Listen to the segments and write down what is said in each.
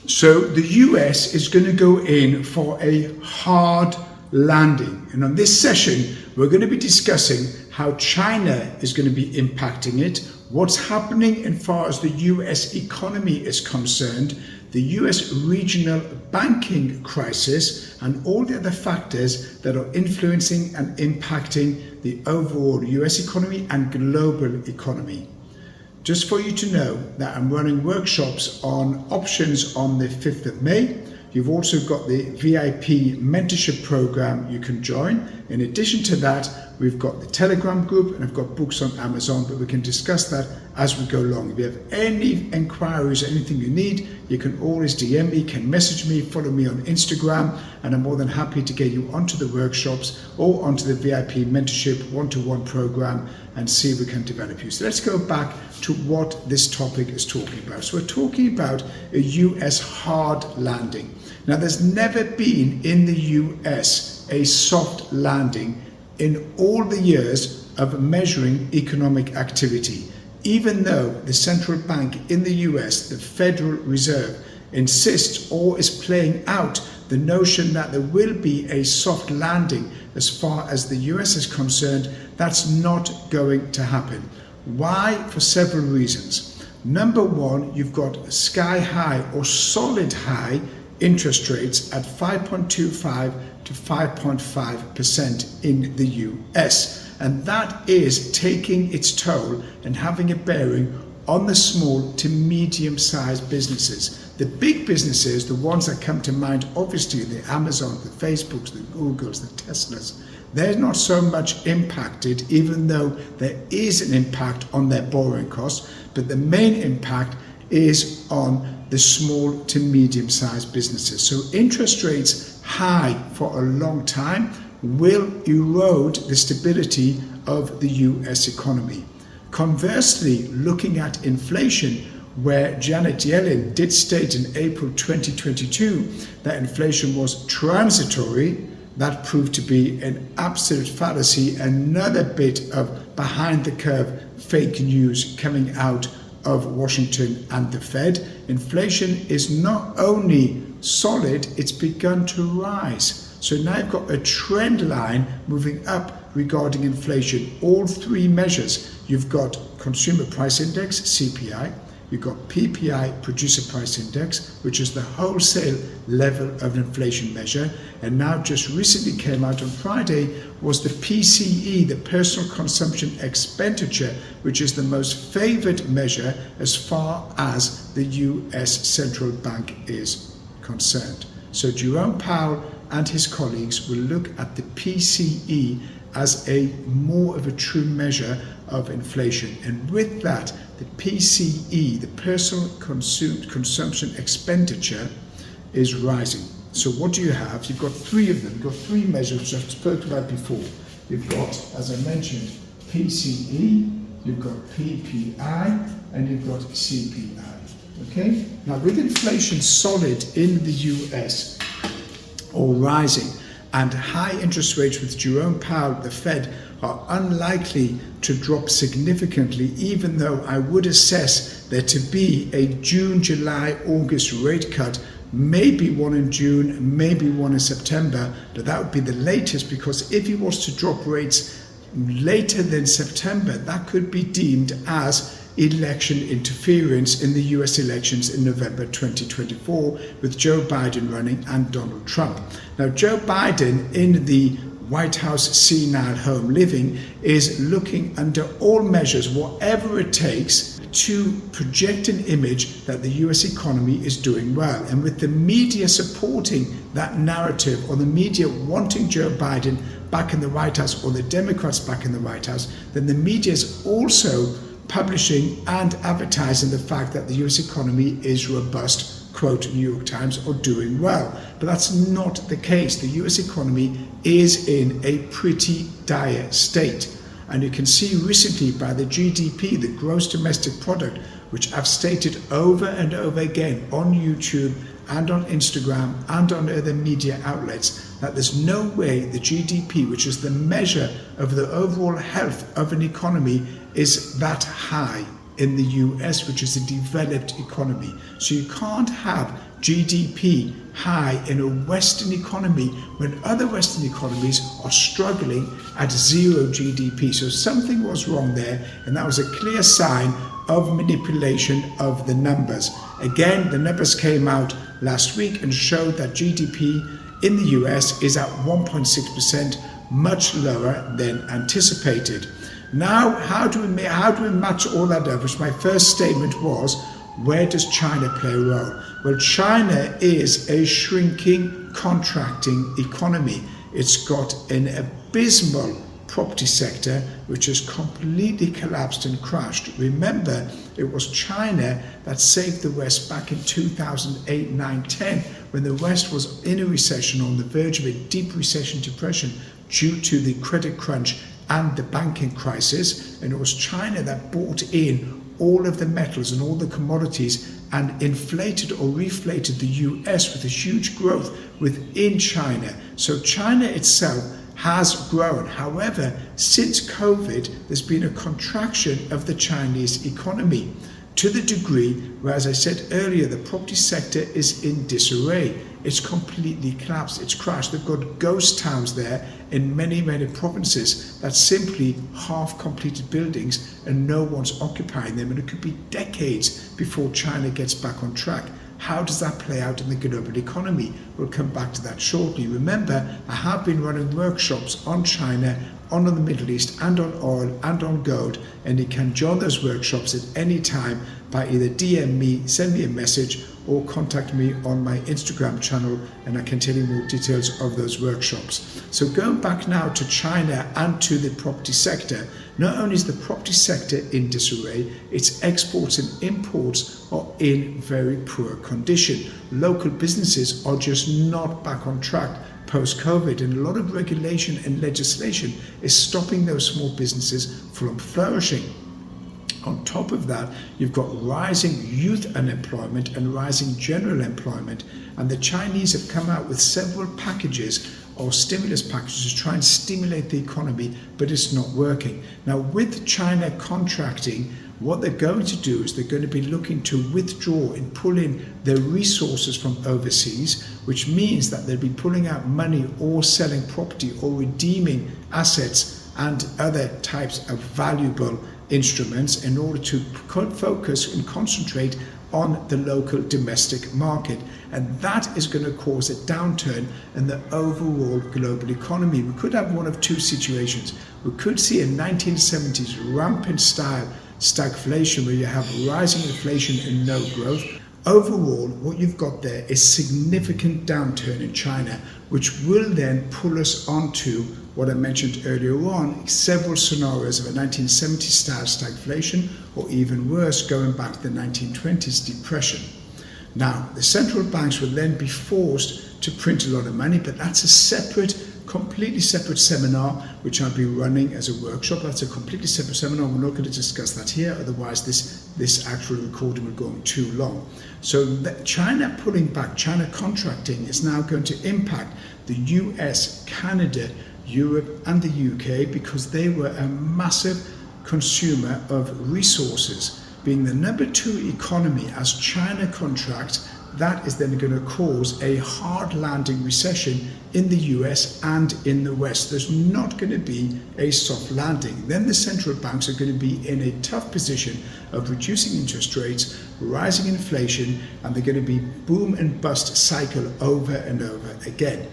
So the US is going to go in for a hard landing. And on this session, we're going to be discussing how China is going to be impacting it, what's happening as far as the US economy is concerned, the US regional banking crisis, and all the other factors that are influencing and impacting the overall US economy and global economy. Just for you to know that I'm running workshops on options on the 5th of May. You've also got the VIP mentorship program you can join. In addition to that, we've got the Telegram group and I've got books on Amazon, but we can discuss that as we go along. If you have any inquiries, anything you need, you can always DM me, can message me, follow me on Instagram, and I'm more than happy to get you onto the workshops or onto the VIP mentorship one-to-one program and see if we can develop you. So let's go back to what this topic is talking about. So we're talking about a US hard landing. Now, there's never been in the US a soft landing in all the years of measuring economic activity, even though the central bank in the US, the Federal Reserve, insists or is playing out the notion that there will be a soft landing as far as the US is concerned. That's not going to happen. Why? For several reasons. Number one, you've got sky high or solid high interest rates at 5.25 to 5.5% in the US. And that is taking its toll and having a bearing on the small to medium-sized businesses. The big businesses, the ones that come to mind, obviously the Amazons, the Facebooks, the Googles, the Teslas, they're not so much impacted, even though there is an impact on their borrowing costs, but the main impact is on the small to medium-sized businesses. So interest rates high for a long time will erode the stability of the US economy. Conversely, looking at inflation, where Janet Yellen did state in April 2022 that inflation was transitory, that proved to be an absolute fallacy, another bit of behind the curve fake news coming out of Washington and the Fed. Inflation is not only solid, it's begun to rise. So now you've got a trend line moving up regarding inflation. All three measures, you've got Consumer Price Index, CPI, you've got PPI, Producer Price Index, which is the wholesale level of an inflation measure, and now just recently came out on Friday was the PCE, the Personal Consumption Expenditure, which is the most favored measure as far as the US Central Bank is concerned. So Jerome Powell and his colleagues will look at the PCE as a more of a true measure of inflation. And with that, the PCE, the Personal Consumption Expenditure, is rising. So what do you have? You've got three of them. You've got three measures which I've spoken about before. You've got, as I mentioned, PCE, you've got PPI, and you've got CPI. Okay? Now, with inflation solid in the US or rising, and high interest rates with Jerome Powell, the Fed, are unlikely to drop significantly, even though I would assess there to be a June, July, August rate cut, maybe one in June, maybe one in September, but that would be the latest, because if he was to drop rates later than September, that could be deemed as election interference in the US elections in November 2024 with Joe Biden running and Donald Trump. Now, Joe Biden in the White House senile home living is looking under all measures, whatever it takes, to project an image that the US economy is doing well. And with the media supporting that narrative, or the media wanting Joe Biden back in the White House, or the Democrats back in the White House, then the media is also publishing and advertising the fact that the US economy is robust, quote New York Times, or doing well. But that's not the case. The US economy is in a pretty dire state. And you can see recently by the GDP, the gross domestic product, which I've stated over and over again on YouTube and on Instagram and on other media outlets, that there's no way the GDP, which is the measure of the overall health of an economy, is that high in the US, which is a developed economy. So you can't have GDP high in a Western economy when other Western economies are struggling at zero GDP. So something was wrong there, and that was a clear sign of manipulation of the numbers. Again, the numbers came out last week and showed that GDP in the US is at 1.6%, much lower than anticipated. Now, how do we match all that up? Which my first statement was, where does China play a role? Well, China is a shrinking, contracting economy. It's got an abysmal property sector which has completely collapsed and crashed. Remember, it was China that saved the West back in 2008, 9, 10, when the West was in a recession, on the verge of a deep recession, depression, due to the credit crunch and the banking crisis. And it was China that bought in all of the metals and all the commodities and inflated or reflated the US with a huge growth within China. So China itself has grown. However, since COVID, there's been a contraction of the Chinese economy to the degree where, as I said earlier, the property sector is in disarray. It's completely collapsed, it's crashed. They've got ghost towns there in many, many provinces that's simply half-completed buildings and no one's occupying them, and it could be decades before China gets back on track. How does that play out in the global economy? We'll come back to that shortly. Remember, I have been running workshops on China, on the Middle East, and on oil, and on gold, and you can join those workshops at any time by either DM me, send me a message, or contact me on my Instagram channel, and I can tell you more details of those workshops. So going back now to China and to the property sector, not only is the property sector in disarray, its exports and imports are in very poor condition. Local businesses are just not back on track post-COVID, and a lot of regulation and legislation is stopping those small businesses from flourishing. On top of that, you've got rising youth unemployment and rising general employment, and the Chinese have come out with several packages or stimulus packages to try and stimulate the economy, but it's not working. Now, with China contracting, what they're going to do is they're going to be looking to withdraw and pull in their resources from overseas, which means that they'll be pulling out money or selling property or redeeming assets and other types of valuable instruments in order to focus and concentrate on the local domestic market. And that is going to cause a downturn in the overall global economy. We could have one of two situations. We could see a 1970s rampant style stagflation where you have rising inflation and no growth. Overall, what you've got there is significant downturn in China, which will then pull us onto what I mentioned earlier on, several scenarios of a 1970s style stagflation, or even worse, going back to the 1920s depression. Now, the central banks will then be forced to print a lot of money, but that's a completely separate seminar, which I'll be running as a workshop. That's a completely separate seminar. We're not going to discuss that here, otherwise this actual recording will go on too long. So China pulling back, China contracting is now going to impact the US, Canada, Europe and the UK, because they were a massive consumer of resources. Being the number 2 economy as China contracts, that is then going to cause a hard landing recession in the US and in the West. There's not going to be a soft landing. Then the central banks are going to be in a tough position of reducing interest rates, rising inflation, and they're going to be boom and bust cycle over and over again.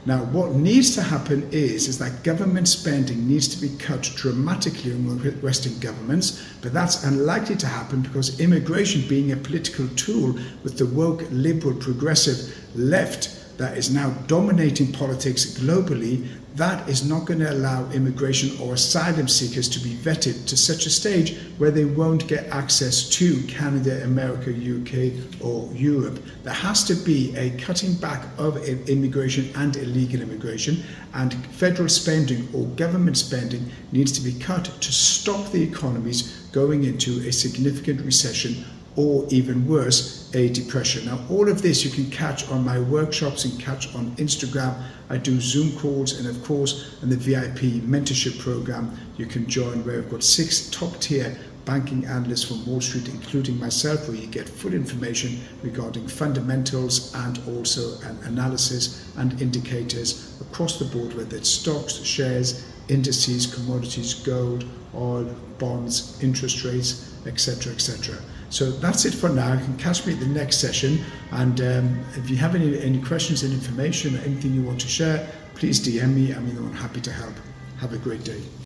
Now, what needs to happen is that government spending needs to be cut dramatically on Western governments, but that's unlikely to happen because immigration, being a political tool with the woke, liberal, progressive left that is now dominating politics globally, that is not going to allow immigration or asylum seekers to be vetted to such a stage where they won't get access to Canada, America, UK or Europe. There has to be a cutting back of immigration and illegal immigration, and federal spending or government spending needs to be cut to stop the economies going into a significant recession or even worse, a depression. Now, all of this you can catch on my workshops and catch on Instagram. I do Zoom calls, and of course, in the VIP mentorship program, you can join where I've got 6 top-tier banking analysts from Wall Street, including myself, where you get full information regarding fundamentals and also analysis and indicators across the board, whether it's stocks, shares, indices, commodities, gold, oil, bonds, interest rates, etc., etc. So that's it for now. You can catch me at the next session, and if you have any questions and information or anything you want to share, please DM me. I'm happy to help. Have a great day.